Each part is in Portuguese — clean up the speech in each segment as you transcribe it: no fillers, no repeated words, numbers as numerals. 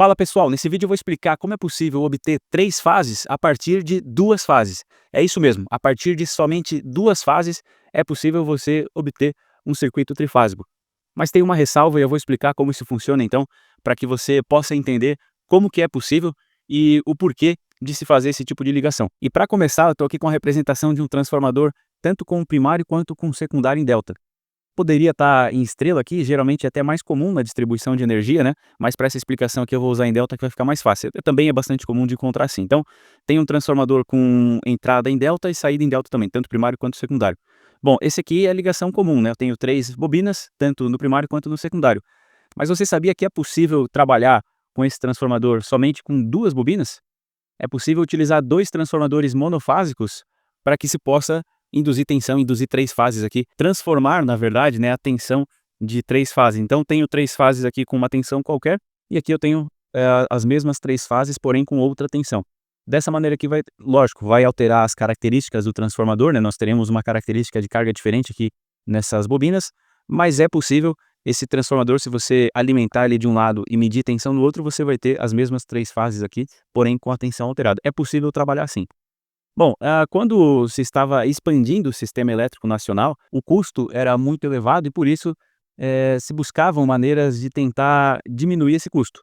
Fala pessoal, nesse vídeo eu vou explicar como é possível obter três fases a partir de duas fases. É isso mesmo, a partir de somente duas fases é possível você obter um circuito trifásico. Mas tem uma ressalva e eu vou explicar como isso funciona então, para que você possa entender como que é possível e o porquê de se fazer esse tipo de ligação. E para começar, eu estou aqui com a representação de um transformador tanto com o primário quanto com o secundário em delta. Poderia estar em estrela aqui, geralmente é até mais comum na distribuição de energia, né, mas para essa explicação aqui eu vou usar em delta que vai ficar mais fácil. Também é bastante comum de encontrar assim. Então, tem um transformador com entrada em delta e saída em delta também, tanto primário quanto secundário. Bom, esse aqui é a ligação comum, né, eu tenho três bobinas, tanto no primário quanto no secundário. Mas você sabia que é possível trabalhar com esse transformador somente com duas bobinas? É possível utilizar dois transformadores monofásicos para que se possa induzir tensão, induzir três fases aqui, transformar, na verdade, né, a tensão de três fases. Então, tenho três fases aqui com uma tensão qualquer, e aqui eu tenho as mesmas três fases, porém com outra tensão. Dessa maneira aqui vai, lógico, vai alterar as características do transformador, né? Nós teremos uma característica de carga diferente aqui nessas bobinas, mas é possível esse transformador, se você alimentar ele de um lado e medir tensão no outro, você vai ter as mesmas três fases aqui, porém com a tensão alterada. É possível trabalhar assim. Bom, quando se estava expandindo o sistema elétrico nacional, o custo era muito elevado e por isso se buscavam maneiras de tentar diminuir esse custo.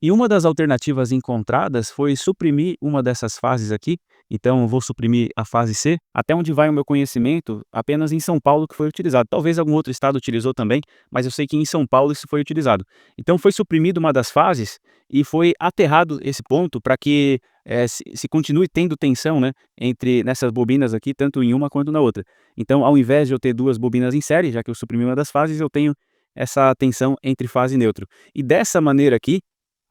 E uma das alternativas encontradas foi suprimir uma dessas fases aqui, então vou suprimir a fase C, até onde vai o meu conhecimento, apenas em São Paulo que foi utilizado. Talvez algum outro estado utilizou também, mas eu sei que em São Paulo isso foi utilizado. Então foi suprimida uma das fases e foi aterrado esse ponto para que se continue tendo tensão, né, entre nessas bobinas aqui, tanto em uma quanto na outra. Então, ao invés de eu ter duas bobinas em série, já que eu suprimi uma das fases, eu tenho essa tensão entre fase e neutro. E dessa maneira aqui,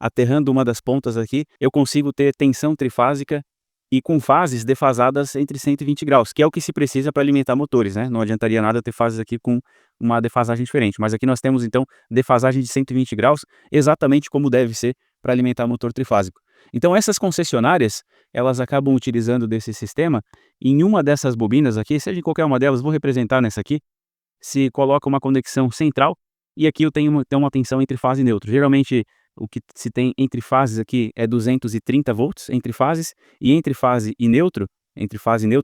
aterrando uma das pontas aqui, eu consigo ter tensão trifásica e com fases defasadas entre 120 graus, que é o que se precisa para alimentar motores, né? Não adiantaria nada ter fases aqui com uma defasagem diferente, mas aqui nós temos então defasagem de 120 graus, exatamente como deve ser para alimentar motor trifásico. Então essas concessionárias, elas acabam utilizando desse sistema, em uma dessas bobinas aqui, seja em qualquer uma delas, vou representar nessa aqui, se coloca uma conexão central, e aqui eu tenho uma tensão entre fase e neutro. Geralmente, o que se tem entre fases aqui é 230 volts entre fases, e entre fase e neutro,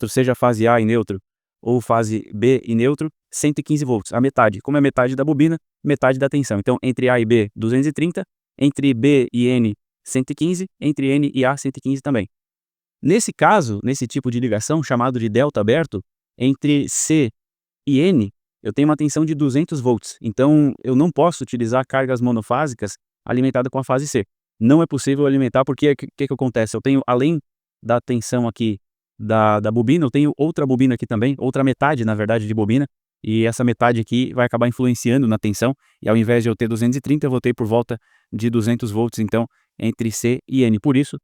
seja fase A e neutro, ou fase B e neutro, 115 volts, a metade. Como é metade da bobina, metade da tensão. Então, entre A e B, 230, entre B e N, 115, entre N e A, 115 também. Nesse caso, nesse tipo de ligação, chamado de delta aberto, entre C e N, eu tenho uma tensão de 200 volts, então eu não posso utilizar cargas monofásicas alimentadas com a fase C. Não é possível alimentar porque o que acontece? Eu tenho, além da tensão aqui da bobina, eu tenho outra bobina aqui também, outra metade, na verdade, de bobina, e essa metade aqui vai acabar influenciando na tensão, e ao invés de eu ter 230, eu vou ter por volta de 200 volts, então, entre C e N. Por isso,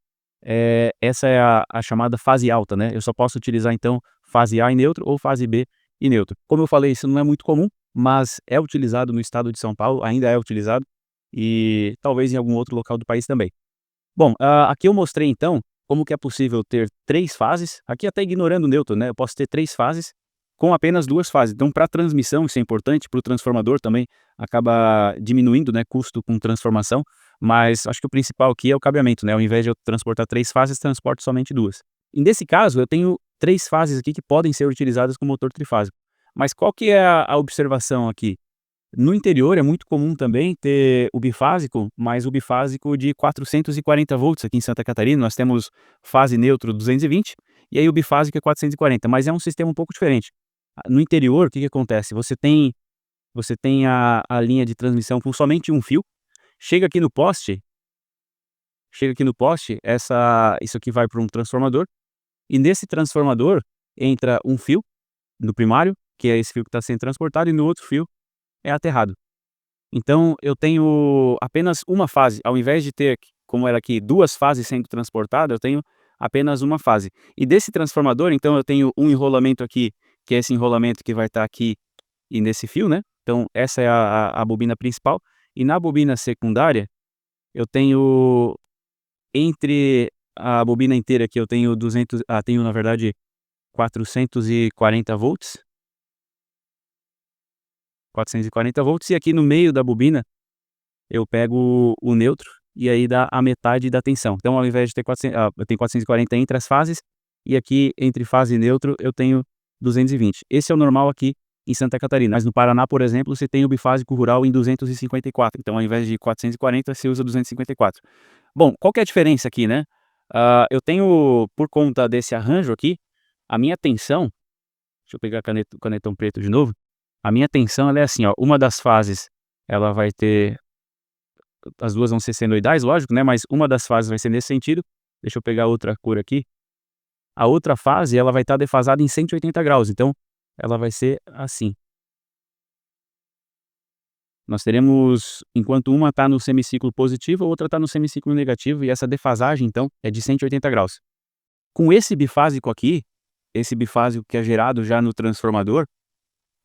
essa é a chamada fase alta, né? Eu só posso utilizar, então, fase A em neutro ou fase B e neutro. Como eu falei, isso não é muito comum, mas é utilizado no estado de São Paulo, ainda é utilizado, e talvez em algum outro local do país também. Bom, aqui eu mostrei então como que é possível ter três fases, aqui até ignorando o neutro, né, eu posso ter três fases com apenas duas fases. Então, para a transmissão, isso é importante, para o transformador também acaba diminuindo, né, custo com transformação, mas acho que o principal aqui é o cabeamento, né, ao invés de eu transportar três fases, transporto somente duas. E nesse caso, eu tenho três fases aqui que podem ser utilizadas com motor trifásico. Mas qual que é a observação aqui? No interior é muito comum também ter o bifásico, mas o bifásico de 440 volts. Aqui em Santa Catarina nós temos fase neutro 220 e aí o bifásico é 440, mas é um sistema um pouco diferente. No interior, o que que acontece? Você tem a linha de transmissão com somente um fio, chega aqui no poste, isso aqui vai para um transformador, e nesse transformador entra um fio no primário, que é esse fio que está sendo transportado, e no outro fio é aterrado. Então eu tenho apenas uma fase, ao invés de ter, como era aqui, duas fases sendo transportadas, eu tenho apenas uma fase. E desse transformador, então eu tenho um enrolamento aqui, que é esse enrolamento que vai estar aqui e nesse fio, né? Então essa é a bobina principal. E na bobina secundária, eu tenho, entre a bobina inteira aqui, eu tenho tenho na verdade 440 volts, 440 volts, e aqui no meio da bobina eu pego o neutro, e aí dá a metade da tensão. Então, ao invés de ter eu tenho 440 entre as fases, e aqui entre fase e neutro eu tenho 220. Esse é o normal aqui em Santa Catarina, mas no Paraná, por exemplo, você tem o bifásico rural em 254. Então, ao invés de 440, você usa 254. Bom, qual que é a diferença aqui, né? Eu tenho, por conta desse arranjo aqui, a minha tensão, deixa eu pegar o canetão preto de novo, a minha tensão ela é assim, ó, uma das fases ela vai ter, as duas vão ser senoidais, lógico, né? Mas uma das fases vai ser nesse sentido. Deixa eu pegar outra cor aqui. A outra fase ela vai estar defasada em 180 graus, então ela vai ser assim. Nós teremos, enquanto uma está no semiciclo positivo, a outra está no semiciclo negativo, e essa defasagem, então, é de 180 graus. Com esse bifásico aqui, esse bifásico que é gerado já no transformador,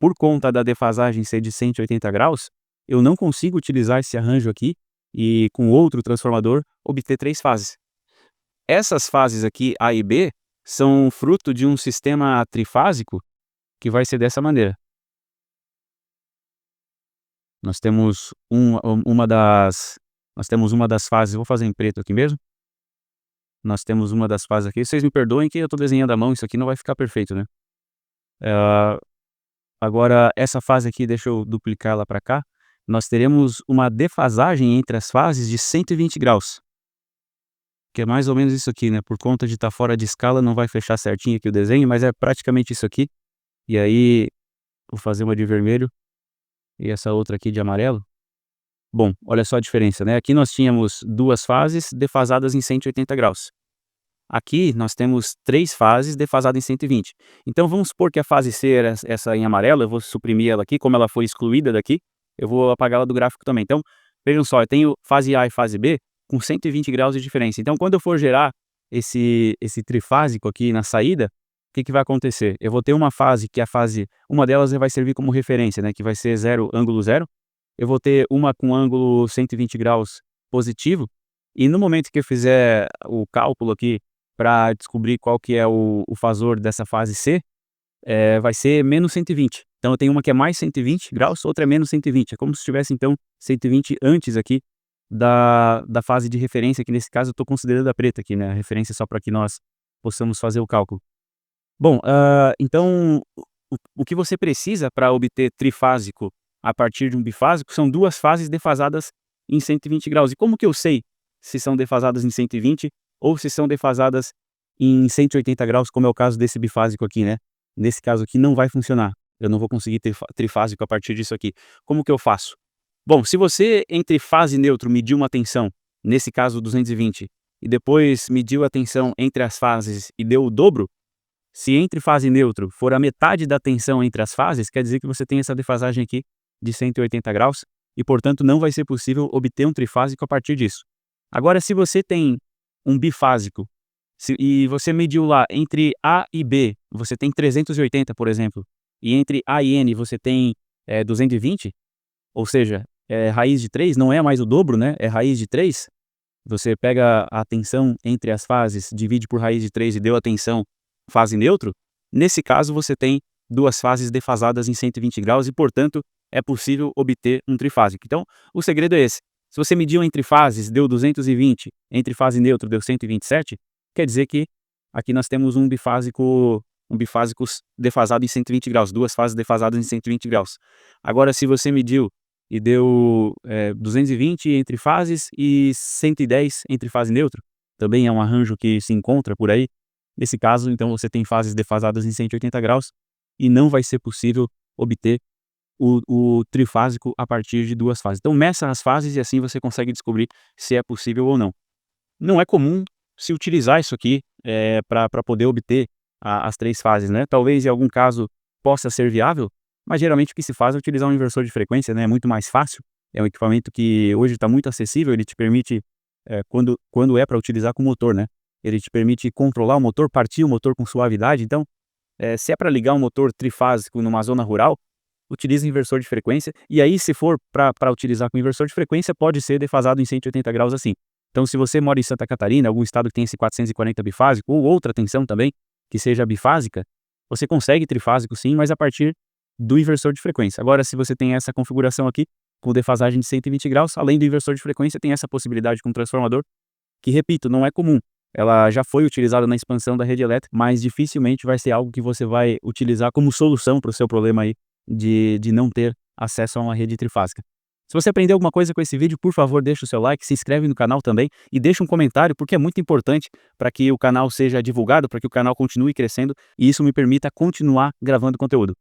por conta da defasagem ser de 180 graus, eu não consigo utilizar esse arranjo aqui e, com outro transformador, obter 3 fases. Essas fases aqui, A e B, são fruto de um sistema trifásico que vai ser dessa maneira. Nós temos uma das fases, vou fazer em preto aqui mesmo. Nós temos uma das fases aqui, vocês me perdoem que eu estou desenhando à mão, isso aqui não vai ficar perfeito, né. Agora essa fase aqui, deixa eu duplicar ela para cá, nós teremos uma defasagem entre as fases de 120 graus. Que é mais ou menos isso aqui, né, por conta de estar fora de escala não vai fechar certinho aqui o desenho, mas é praticamente isso aqui. E aí, vou fazer uma de vermelho e essa outra aqui de amarelo. Bom, olha só a diferença, né, aqui nós tínhamos 2 fases defasadas em 180 graus. Aqui nós temos 3 fases defasadas em 120. Então vamos supor que a fase C era essa em amarelo, eu vou suprimir ela aqui, como ela foi excluída daqui, eu vou apagá-la do gráfico também. Então, vejam só, eu tenho fase A e fase B com 120 graus de diferença. Então quando eu for gerar esse trifásico aqui na saída, o que vai acontecer? Eu vou ter uma fase que uma delas vai servir como referência, né, que vai ser ângulo 0. Eu vou ter uma com ângulo 120 graus positivo, e no momento que eu fizer o cálculo aqui para descobrir qual que é o fasor dessa fase C, vai ser menos 120. Então eu tenho uma que é mais 120 graus, outra é menos 120. É como se tivesse então 120 antes aqui da fase de referência, que nesse caso eu estou considerando a preta aqui, né, a referência só para que nós possamos fazer o cálculo. Bom, então o que você precisa para obter trifásico a partir de um bifásico são 2 fases defasadas em 120 graus. E como que eu sei se são defasadas em 120 ou se são defasadas em 180 graus, como é o caso desse bifásico aqui, né? Nesse caso aqui não vai funcionar. Eu não vou conseguir ter trifásico a partir disso aqui. Como que eu faço? Bom, se você entre fase e neutro mediu uma tensão, nesse caso 220, e depois mediu a tensão entre as fases e deu o dobro, se entre fase e neutro for a metade da tensão entre as fases, quer dizer que você tem essa defasagem aqui de 180 graus, e portanto não vai ser possível obter um trifásico a partir disso. Agora, se você tem um bifásico, e você mediu lá entre A e B, você tem 380, por exemplo, e entre A e N você tem 220, ou seja, raiz de 3, não é mais o dobro, né? É raiz de 3. Você pega a tensão entre as fases, divide por raiz de 3 e deu a tensão fase neutro. Nesse caso, você tem 2 fases defasadas em 120 graus e, portanto, é possível obter um trifásico. Então, o segredo é esse. Se você mediu entre fases, deu 220, entre fase neutra deu 127, quer dizer que aqui nós temos um bifásico defasado em 120 graus, 2 fases defasadas em 120 graus. Agora, se você mediu e deu 220 entre fases e 110 entre fase neutra, também é um arranjo que se encontra por aí. Nesse caso, então, você tem fases defasadas em 180 graus e não vai ser possível obter o trifásico a partir de 2 fases. Então meça as fases e assim você consegue descobrir se é possível ou não. Não é comum se utilizar isso aqui para poder obter as 3 fases, né. Talvez em algum caso possa ser viável, mas geralmente o que se faz é utilizar um inversor de frequência, né, é muito mais fácil. É um equipamento que hoje está muito acessível, ele te permite, quando é para utilizar com motor, né, ele te permite controlar o motor, partir o motor com suavidade. Então, se é para ligar um motor trifásico numa zona rural, utilize inversor de frequência, e aí se for para utilizar com inversor de frequência, pode ser defasado em 180 graus assim. Então se você mora em Santa Catarina, algum estado que tem esse 440 bifásico, ou outra tensão também, que seja bifásica, você consegue trifásico sim, mas a partir do inversor de frequência. Agora, se você tem essa configuração aqui, com defasagem de 120 graus, além do inversor de frequência, tem essa possibilidade com o transformador, que repito, não é comum. Ela já foi utilizada na expansão da rede elétrica, mas dificilmente vai ser algo que você vai utilizar como solução para o seu problema aí de não ter acesso a uma rede trifásica. Se você aprendeu alguma coisa com esse vídeo, por favor, deixa o seu like, se inscreve no canal também e deixa um comentário, porque é muito importante para que o canal seja divulgado, para que o canal continue crescendo e isso me permita continuar gravando conteúdo.